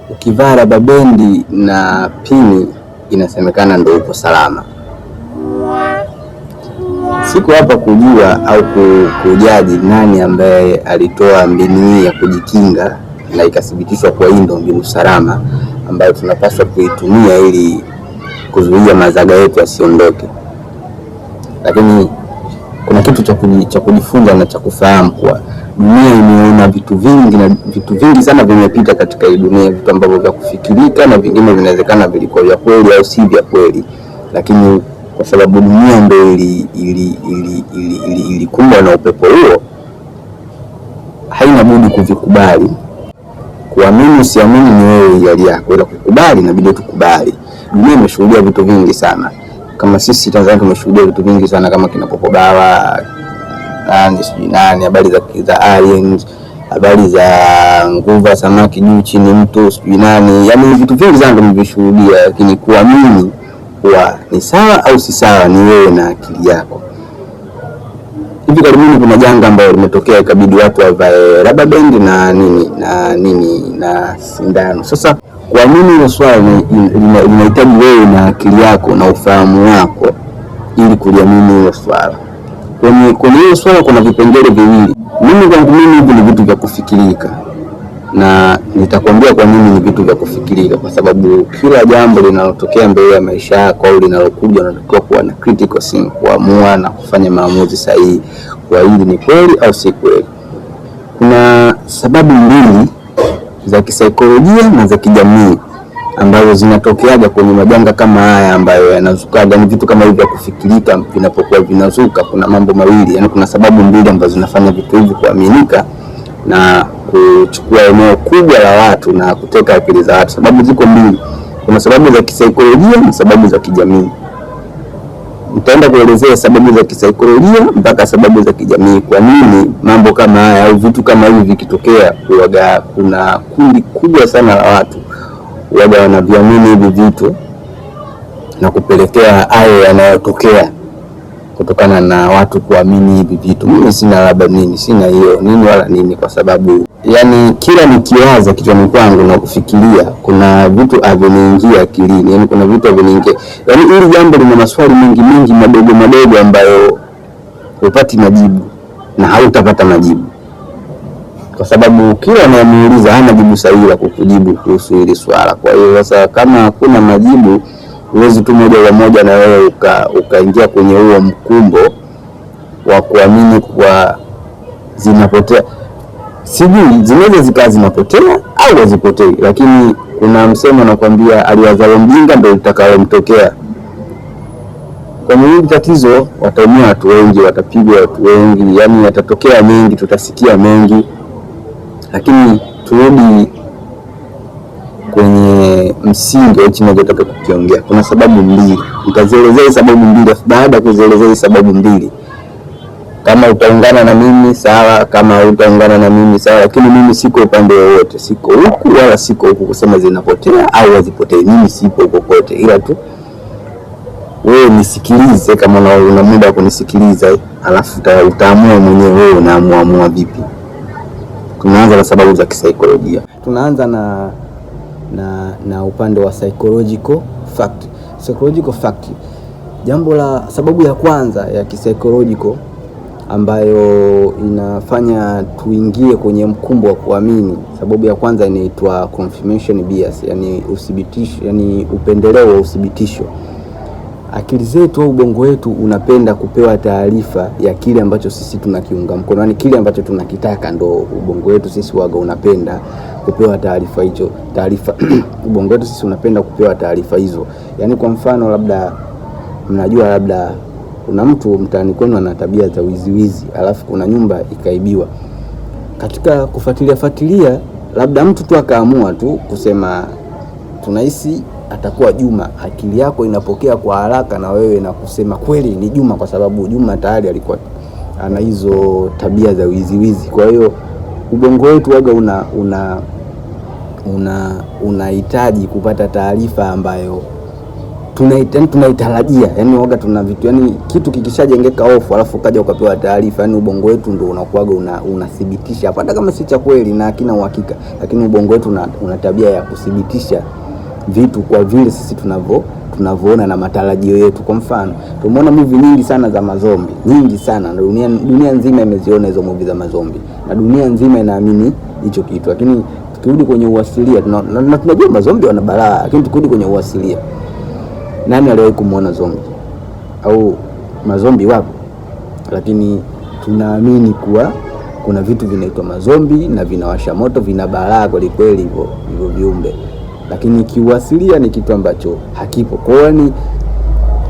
ukivaa raba bendi na pini inasemekana ndio upo salama. Siku hapa kujua au kujaji nani ambaye alitoa mbinu hii ya kujikinga na ikathibitishwa kwa hii ndio mbinu salama ambayo tunapaswa kuitumia ili kuzuia mazaga yetu yasiondoke. Lakini kuna kitu cha kujifunza na cha kufahamu kwa dunia imeona vitu vingi sana vimepita katika hii dunia, vitu ambavyo vya kufikirika na vingine vinawezekana vilikuwa vya kweli au si vya kweli, lakini kwa sababu dunia ndio ilikumbwa na upepo huo, haina budi kuvikubali. Kuamini usiamini ni wewe hiari yako, ila kukubali inabidi tukubali. Dunia imeshuhudia vitu vingi sana. Kama sisi Tanzania tumeshuhudia vitu vingi sana, kama kina Popo Bawa, nani, habari za aliens, habari za nguva samaki juu chini mtu sijui nani, yani vitu vingi sana tumeshuhudia. Lakini kuamini kuwa ni sawa au si sawa ni wewe na akili yako. Hivi karibuni kuna janga ambalo limetokea, ikabidi watu wavae rubber band na sindano. Sasa kuamini hilo swala linahitaji wewe na akili yako na ufahamu wako ili kuliamini hilo swala. Kwenye hilo swala kuna vipengele viwili. Mimi kwangu hivi ni vitu vya kufikirika, na nitakwambia kwa nini ni vitu vya kufikirika. Kwa sababu kila jambo linalotokea mbele ya maisha yako au linalokuja, unatakiwa kuwa na critical thinking, kuamua na kufanya maamuzi sahihi kwa hili ni kweli au si kweli. Kuna sababu mbili za kisaikolojia na za kijamii ambazo zinatokeaga kwenye majanga kama haya ambayo yanazukaga. Ni vitu kama hivi vya kufikirika vinapokuwa vinazuka, kuna mambo mawili, yani kuna sababu mbili ambazo zinafanya vitu hivi kuaminika na kuchukua eneo kubwa la watu na kuteka akili za watu. Sababu ziko mbili, kuna sababu za kisaikolojia na sababu za kijamii. Nitaenda kuelezea sababu za kisaikolojia mpaka sababu za kijamii. Kwa nini mambo kama haya au vitu kama hivi vikitokea, kuna kundi kubwa sana la watu wanaviamini hivi vitu na kupelekea hayo yanayotokea kutokana na watu kuamini hivi vitu. Mimi sina labda sina hiyo wala nini, kwa sababu yani kila nikiwaza kichwani kwangu na kufikiria kuna vitu haviniingia akilini, yani kuna vitu haviniingia. Yani hili jambo lina maswali mengi madogo ambayo hupati majibu na hautapata majibu, kwa sababu kila anayemuuliza hana jibu sahihi la kukujibu kuhusu hili swala. Kwa hiyo sasa kama hakuna majibu, huwezi tu moja kwa moja na wewe ukaingia kwenye huo mkumbo wa kuamini kwa zinapotea. Sijui zinaweza zikawa zinapotea au hazipotei, lakini kuna msemo nakwambia, aliwazalo mjinga ndio litakayomtokea. Kwa hili tatizo wataumia watu wengi, watapigwa watu wengi, yani yatatokea mengi, tutasikia mengi. Lakini turudi kwenye msingi wa chini nataka kukiongea. Kuna sababu mbili. Nitazielezea sababu mbili. Baada ya kuzielezea sababu mbili, kama utaungana na mimi sawa, kama utaungana na mimi sawa, lakini mimi siko upande wowote. Siko huku wala siko huku kusema zinapotea au hazipotei. Mimi sipo kokote, ila tu wewe nisikilize kama una muda wa kunisikiliza, alafu utaamua mwenyewe wewe unaamua vipi. Tunaanza na sababu za kisaikolojia. Tunaanza na upande wa psychological fact. Psychological fact. Jambo la sababu ya kwanza ya psychological ambayo inafanya tuingie kwenye mkumbo wa kuamini. Sababu ya kwanza inaitwa confirmation bias, yani uthibitisho, yani upendeleo wa uthibitisho. Akili zetu au ubongo wetu unapenda kupewa taarifa ya kile ambacho sisi tunakiunga mkono, yani kile ambacho tunakitaka ndo ubongo wetu sisi waga unapenda kupewa taarifa hizo. Ubongo wetu sisi unapenda kupewa taarifa hizo. Yani kwa mfano labda mnajua labda kuna mtu mtaani kwenu ana tabia za wizi, alafu kuna nyumba ikaibiwa. Katika kufuatilia labda mtu tu akaamua tu kusema tunahisi atakuwa Juma. Akili yako inapokea kwa haraka na wewe na kusema kweli ni Juma, kwa sababu Juma tayari alikuwa ana hizo tabia za wizi. Kwa hiyo ubongo wetu waga unahitaji kupata taarifa ambayo tunaitarajia, yani waga tuna vitu, yani kitu kikishajengeka hofu alafu kaja ukapewa taarifa, yani ubongo wetu ndio unakuaga unathibitisha hapo, hata kama si cha kweli na hakina uhakika, lakini ubongo wetu una tabia ya kuthibitisha vitu kwa vile sisi tunavyoona na matarajio yetu. Kwa mfano, tumeona movie nyingi sana za mazombi, nyingi sana, na dunia nzima imeziona hizo movie za mazombi, na dunia nzima inaamini hicho kitu. Lakini tukirudi kwenye uasilia, tunajua mazombi wana balaa, lakini tukirudi kwenye uasilia, nani aliwahi kumuona zombi? Au mazombi wapo, lakini tunaamini kuwa kuna vitu vinaitwa mazombi na vinawasha moto, vina balaa kweli kweli hivyo viumbe, lakini kiuasilia ni kitu ambacho hakipo. Kwa hiyo ni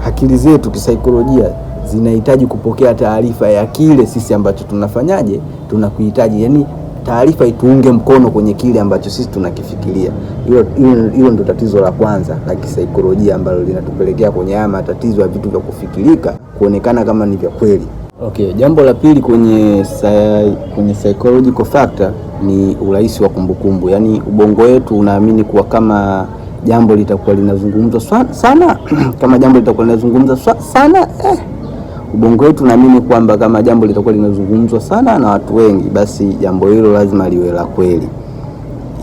akili zetu kisaikolojia zinahitaji kupokea taarifa ya kile sisi ambacho tunafanyaje, tunakuhitaji, yani taarifa ituunge mkono kwenye kile ambacho sisi tunakifikiria. Hilo ndio tatizo la kwanza la kisaikolojia ambalo linatupelekea kwenye haya matatizo ya vitu vya kufikirika kuonekana kama ni vya kweli. Okay, jambo la pili kwenye psychological factor ni urahisi wa kumbukumbu. Yani ubongo wetu unaamini kuwa kama jambo litakuwa linazungumzwa sana kama jambo litakuwa linazungumzwa sana ubongo wetu unaamini kwamba kama jambo litakuwa linazungumzwa sana na watu wengi, basi jambo hilo lazima liwe la kweli.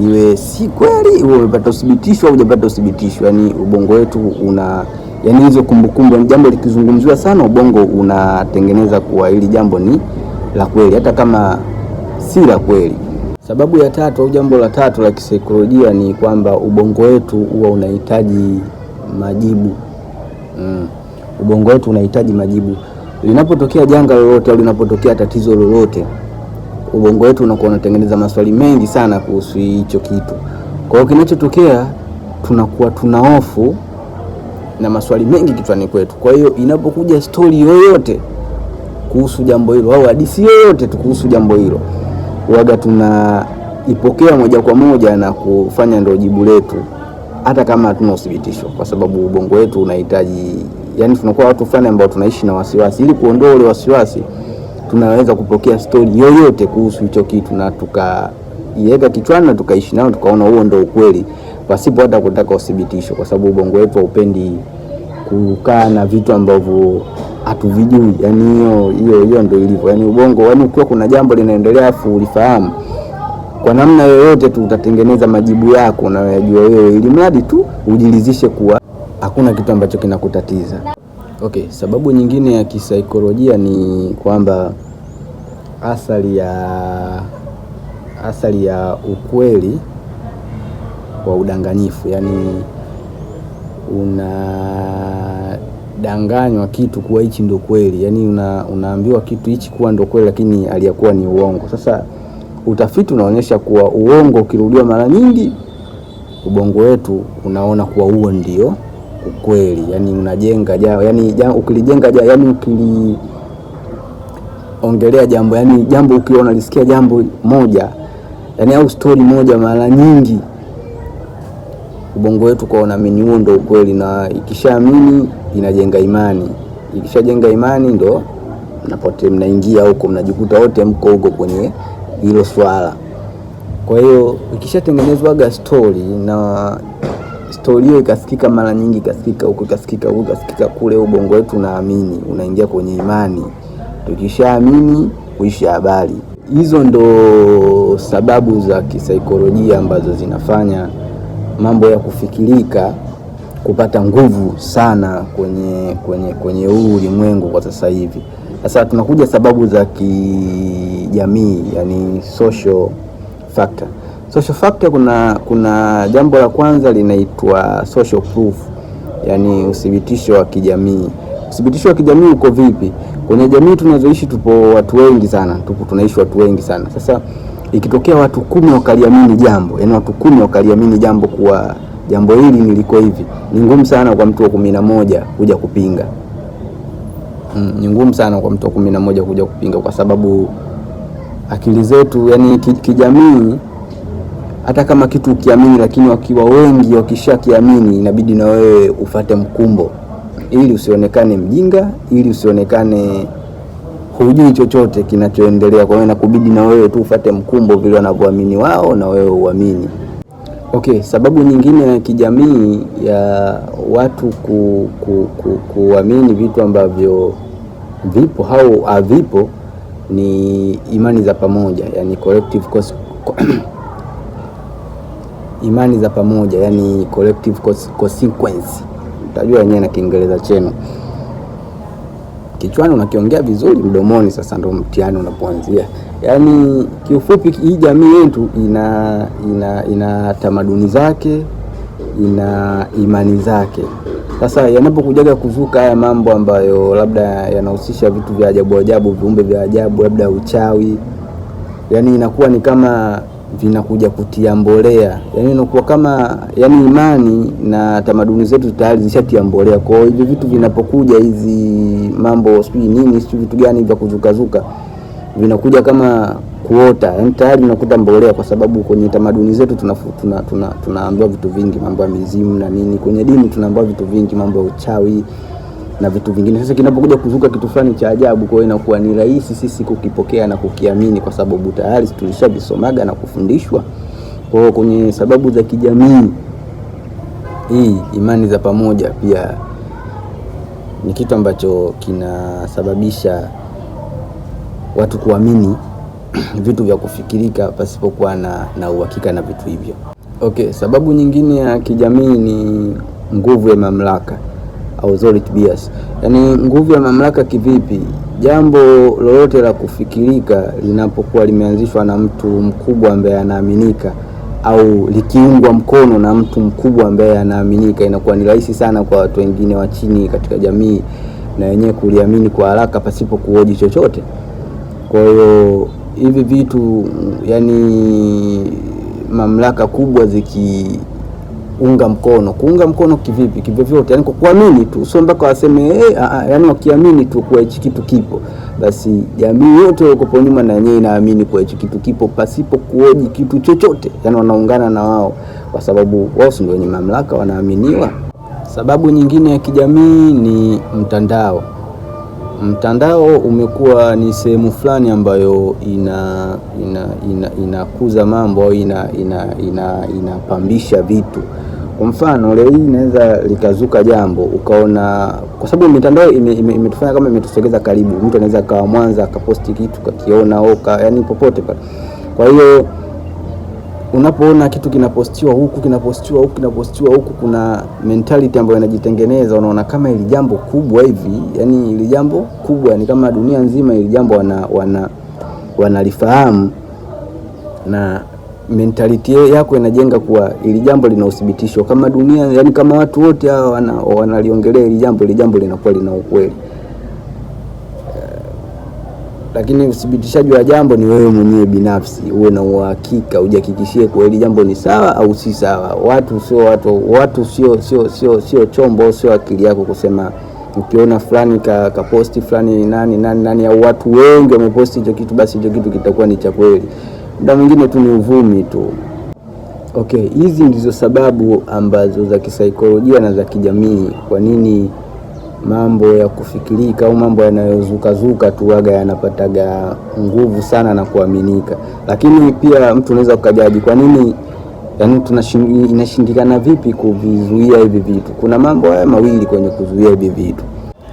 Iwe si kweli, iwe umepata uthibitisho au hujapata uthibitisho, yani ubongo wetu yani hizo kumbukumbu, jambo likizungumziwa sana ubongo unatengeneza kuwa hili jambo ni la kweli hata kama si la kweli. Sababu ya tatu au jambo la tatu la kisaikolojia ni kwamba ubongo wetu huwa unahitaji majibu. Ubongo wetu unahitaji majibu. Linapotokea janga lolote au linapotokea tatizo lolote, ubongo wetu unakuwa unatengeneza maswali mengi sana kuhusu hicho kitu. Kwa hiyo kinachotokea, tunakuwa tuna hofu na maswali mengi kichwani kwetu. Kwa hiyo inapokuja story yoyote kuhusu jambo hilo au hadithi yoyote tu kuhusu jambo hilo, waga tunaipokea moja kwa moja na kufanya ndio jibu letu, hata kama hatuna uthibitisho, kwa sababu ubongo wetu unahitaji, yani tunakuwa watu fulani ambao tunaishi na wasiwasi. Ili kuondoa ule wasiwasi, tunaweza kupokea story yoyote kuhusu hicho kitu na tukaiweka kichwani na tukaishi nao, tukaona huo ndio ukweli pasipo hata kutaka uthibitisho, kwa sababu ubongo wetu haupendi kukaa na vitu ambavyo hatuvijui. Yani hiyo ndio ilivyo. Yani ubongo, yani ukiwa kuna jambo linaendelea afu ulifahamu, kwa namna yoyote tu utatengeneza majibu yako na unayojua wewe, ili mradi tu ujilizishe kuwa hakuna kitu ambacho kinakutatiza. Okay, sababu nyingine ya kisaikolojia ni kwamba athari ya ukweli wa udanganyifu. Yani unadanganywa kitu kuwa hichi ndio kweli, yani unaambiwa kitu hichi kuwa ndio kweli, lakini aliyakuwa ni uongo. Sasa utafiti unaonyesha kuwa uongo ukirudiwa mara nyingi, ubongo wetu unaona kuwa huo ndio ukweli. Yani unajenga ukilijenga yani ukiliongelea jambo, yani jambo ukiona lisikia jambo moja, yani au story moja mara nyingi, ubongo wetu kwa unaamini huo ndio ukweli, na ikishaamini inajenga imani. Ikishajenga imani ndo mnaingia huko, mnajikuta wote mko huko kwenye hilo swala. Kwa hiyo ikishatengenezwa story na story hiyo ikasikika mara nyingi, ikasikika huko, ikasikika huko, ikasikika kule, ubongo wetu unaamini, unaingia kwenye imani. Tukishaamini kuisha habari. Hizo ndo sababu za kisaikolojia ambazo zinafanya mambo ya kufikirika kupata nguvu sana kwenye huu ulimwengu kwa sasa hivi. Sasa tunakuja sababu za kijamii, yani social factor. Social factor, kuna jambo la kwanza linaitwa social proof, yani uthibitisho wa kijamii. Uthibitisho wa kijamii uko vipi? Kwenye jamii tunazoishi tupo watu wengi sana, tunaishi watu wengi sana. Sasa ikitokea watu 10 wakaliamini jambo, yani watu 10 wakaliamini jambo kuwa jambo hili niliko hivi, ni ngumu sana kwa mtu wa 11 kuja kupinga. Ni ngumu sana kwa mtu wa 11 kuja kupinga, kwa sababu akili zetu, yani kijamii, hata kama kitu ukiamini, lakini wakiwa wengi wakishakiamini, inabidi na wewe ufate mkumbo ili usionekane mjinga, ili usionekane hujui chochote kinachoendelea. Kwa hiyo inakubidi na wewe tu ufate mkumbo vile wanavyoamini wao na wewe uamini. Okay, sababu nyingine ya kijamii ya watu kuamini vitu ambavyo vipo au havipo ni imani za pamoja, yani collective imani za pamoja, yani collective consequence. Utajua yenyewe na Kiingereza chenu. Kichwani unakiongea vizuri, mdomoni sasa ndo mtihani unapoanzia. Yani kiufupi, hii jamii yetu ina tamaduni zake, ina imani zake. Sasa yanapokujaga kuzuka haya mambo ambayo labda yanahusisha vitu vya ajabu ajabu, viumbe vya ajabu, labda uchawi, yani inakuwa ni kama vinakuja kutia mbolea. Yani inakuwa kama imani na tamaduni zetu tayari zishatia mbolea. Kwa hiyo hivi vitu vinapokuja, hizi mambo sijui nini, sijui vitu gani vya kuzuka vinakuja kama kuota, yani tayari vinakuta mbolea, kwa sababu kwenye tamaduni zetu tunaambiwa vitu vingi, mambo ya mizimu na nini. Kwenye dini tunaambiwa vitu vingi, mambo ya uchawi na vitu vingine. Sasa kinapokuja kuzuka kitu fulani cha ajabu, kwa hiyo inakuwa ni rahisi sisi kukipokea na kukiamini, kwa sababu tayari tulishavisomaga na kufundishwa. Kwa hiyo kwenye sababu za kijamii, hii imani za pamoja pia ni kitu ambacho kinasababisha watu kuamini vitu vya kufikirika pasipokuwa na uhakika na vitu hivyo. Okay, sababu nyingine ya kijamii ni nguvu ya mamlaka, authority bias. Yani nguvu ya mamlaka kivipi? Jambo lolote la kufikirika linapokuwa limeanzishwa na mtu mkubwa ambaye anaaminika, au likiungwa mkono na mtu mkubwa ambaye anaaminika, inakuwa ni rahisi sana kwa watu wengine wa chini katika jamii na wenyewe kuliamini kwa haraka pasipo kuhoji chochote. Kwa hiyo hivi vitu, yani mamlaka kubwa zikiunga mkono, kuunga mkono kivipi? Kivyovyote, yani kwa kuamini tu, sio mpaka waseme yani wakiamini tu kwa hichi kitu kipo, basi jamii yote iko nyuma na yenyewe inaamini kwa hichi kitu kipo pasipo kuhoji kitu chochote. Yani wanaungana na wao kwa sababu wao ndio wenye mamlaka, wanaaminiwa. Sababu nyingine ya kijamii ni mtandao. Mtandao umekuwa ni sehemu fulani ambayo inakuza mambo au inapambisha vitu. Kwa mfano leo hii inaweza likazuka jambo ukaona, kwa sababu mitandao imetufanya kama imetusogeza karibu. Mtu anaweza kawa Mwanza akaposti kitu kakiona au yani popote pale. Kwa hiyo unapoona kitu kinapostiwa huku kinapostiwa huku, kuna mentality ambayo inajitengeneza. Unaona kama ili jambo kubwa hivi, yani ili jambo kubwa ni kama dunia nzima ili jambo wanalifahamu, na mentality yako inajenga kuwa ili jambo lina uthibitisho kama dunia, yani kama watu wote hao wanaliongelea ili jambo linakuwa lina ukweli. Lakini uthibitishaji wa jambo ni wewe mwenyewe binafsi, uwe na uhakika, ujihakikishie kwa hili jambo ni sawa au si sawa. Watu sio chombo, sio akili yako kusema ukiona fulani kaposti fulani nani au watu wengi wameposti hicho kitu, basi hicho kitu kitakuwa ni cha kweli. Muda mwingine tu ni uvumi tu. Okay, hizi ndizo sababu ambazo za kisaikolojia na za kijamii kwa nini mambo ya kufikirika au mambo yanayozuka tu waga yanapataga nguvu sana na kuaminika. Lakini pia mtu unaweza kukajaji kwa nini, yani inashindikana vipi kuvizuia hivi vitu. Kuna mambo haya mawili kwenye kuzuia hivi vitu.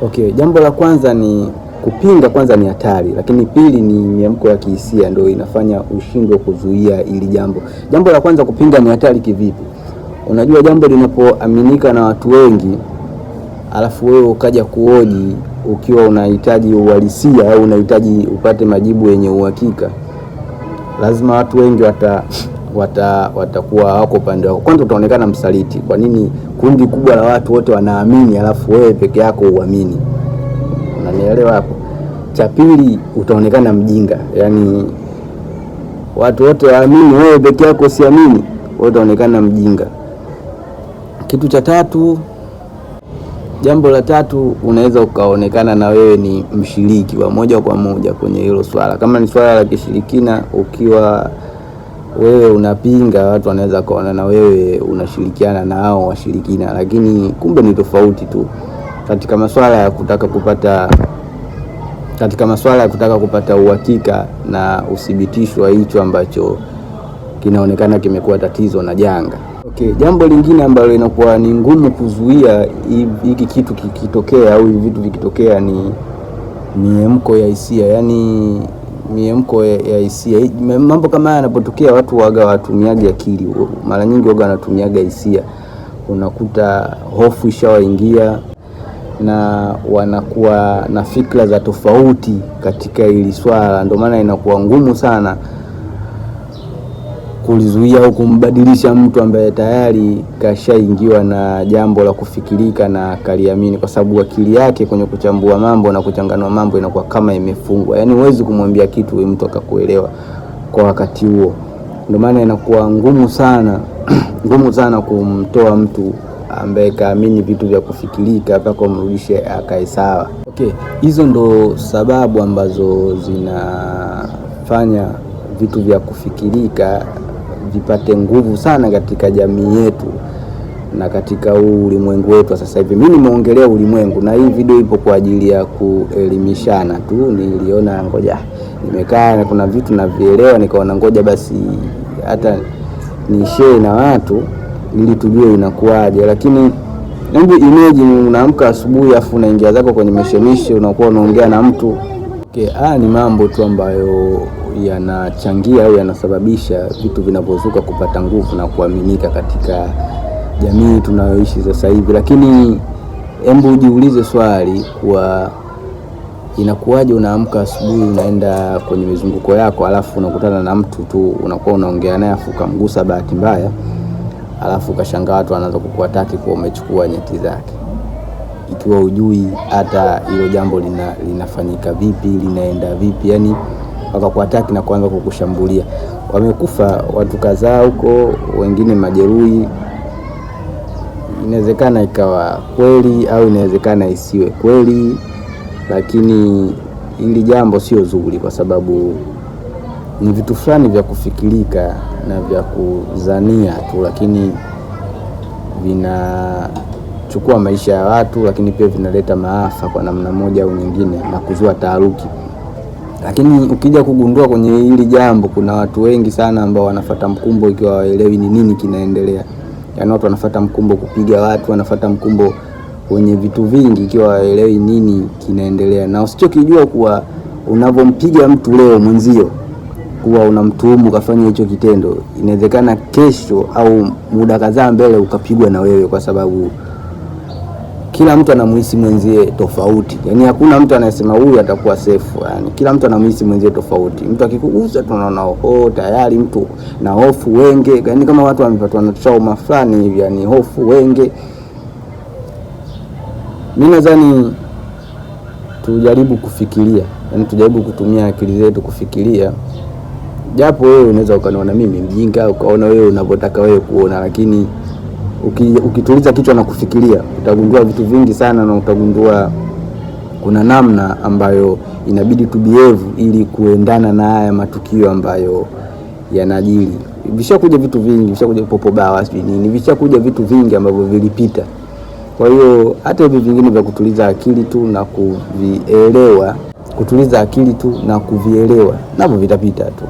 Okay, jambo la kwanza ni kupinga. Kwanza ni hatari, lakini pili ni miamko ya kihisia ndio inafanya ushindwe kuzuia ili jambo. Jambo la kwanza, kupinga ni hatari kivipi? Unajua jambo linapoaminika na watu wengi, alafu wewe ukaja kuhoji ukiwa unahitaji uhalisia au unahitaji upate majibu yenye uhakika, lazima watu wengi watakuwa wako upande wako. Kwanza utaonekana msaliti. Kwa nini kundi kubwa la watu wote wanaamini alafu wewe peke yako uamini? Unanielewa hapo? Cha pili, utaonekana mjinga. Yani watu wote waamini, wewe peke yako usiamini, wewe utaonekana mjinga. Kitu cha tatu, jambo la tatu, unaweza ukaonekana na wewe ni mshiriki wa moja kwa moja kwenye hilo swala. Kama ni swala la kishirikina, ukiwa wewe unapinga, watu wanaweza kuona na wewe unashirikiana na hao washirikina, lakini kumbe ni tofauti tu. Katika masuala ya kutaka kupata uhakika na uthibitisho wa hicho ambacho kinaonekana kimekuwa tatizo na janga. Okay, jambo lingine ambalo inakuwa ni ngumu kuzuia hiki kitu kikitokea au hivi vitu vikitokea ni miemko ya hisia. Yani miemko ya hisia, mambo kama haya yanapotokea watu waga watumiaga akili, mara nyingi waga wanatumiaga hisia. Unakuta hofu ishawaingia na wanakuwa na fikra za tofauti katika hili swala, ndio maana inakuwa ngumu sana kulizuia au kumbadilisha mtu ambaye tayari kashaingiwa na jambo la kufikirika na kaliamini, kwa sababu akili yake kwenye kuchambua mambo na kuchanganua mambo inakuwa kama imefungwa. Yani huwezi kumwambia kitu mtu akakuelewa kwa wakati huo. Ndio maana inakuwa ngumu sana ngumu sana kumtoa mtu ambaye kaamini vitu vya kufikirika mpaka umrudishe akae sawa. Okay, hizo ndo sababu ambazo zinafanya vitu vya kufikirika vipate nguvu sana katika jamii yetu na katika huu ulimwengu wetu sasa hivi. Mimi nimeongelea ulimwengu na hii video ipo kwa ajili ya kuelimishana tu. Niliona ngoja, nimekaa na kuna vitu navielewa, nikaona ngoja basi hata ni share na watu ili tujue inakuaje. Lakini hebu imagine unaamka asubuhi afu unaingia zako kwenye meshemishe, unakuwa unaongea na mtu. Okay, ni mambo tu ambayo yanachangia au yanasababisha vitu vinavyozuka kupata nguvu na kuaminika katika jamii tunayoishi sasa hivi. Lakini hebu ujiulize swali, kwa inakuwaje unaamka asubuhi unaenda kwenye mizunguko yako alafu unakutana na mtu tu unakuwa unaongea naye afu kamgusa bahati mbaya, alafu ukashangaa watu wanaanza kukuataki kwa umechukua nyeti zake, ikiwa hujui hata hilo jambo linafanyika vipi, linaenda vipi, yani wakakuataki na kuanza kukushambulia. Wamekufa watu kadhaa huko, wengine majeruhi. Inawezekana ikawa kweli au inawezekana isiwe kweli, lakini hili jambo sio zuri kwa sababu ni vitu fulani vya kufikirika na vya kuzania tu, lakini vinachukua maisha ya watu, lakini pia vinaleta maafa kwa namna moja au nyingine na kuzua taharuki. Lakini ukija kugundua kwenye hili jambo, kuna watu wengi sana ambao wanafuata mkumbo ikiwa waelewi ni nini kinaendelea. Yaani watu wanafuata mkumbo kupiga watu, wanafuata mkumbo kwenye vitu vingi ikiwa waelewi nini kinaendelea. Na usichokijua kuwa unavompiga mtu leo mwenzio, kuwa unamtuhumu kafanya hicho kitendo, inawezekana kesho au muda kadhaa mbele ukapigwa na wewe, kwa sababu kila mtu anamuhisi mwenzie tofauti. Yani hakuna mtu anayesema huyu atakuwa safe. Yani kila mtu anamuhisi mwenzie tofauti. Mtu akikugusa tunaona tayari mtu na hofu wenge. Yani kama watu wamepatwa na trauma fulani hivi, yani hofu wenge. Mimi nadhani tujaribu kufikiria, yani tujaribu kutumia akili zetu kufikiria. Japo wewe unaweza ukaniona mimi mjinga, ukaona wewe unavyotaka wewe kuona, lakini ukituliza kichwa na kufikiria utagundua vitu vingi sana, na utagundua kuna namna ambayo inabidi tubehave ili kuendana na haya matukio ambayo yanajiri. Vishakuja vitu vingi, vishakuja popo bawa nini, vishakuja vitu vingi ambavyo vilipita. Kwa hiyo hata hivi vingine vya kutuliza akili tu na kuvielewa, kutuliza akili tu na kuvielewa navyo vitapita tu.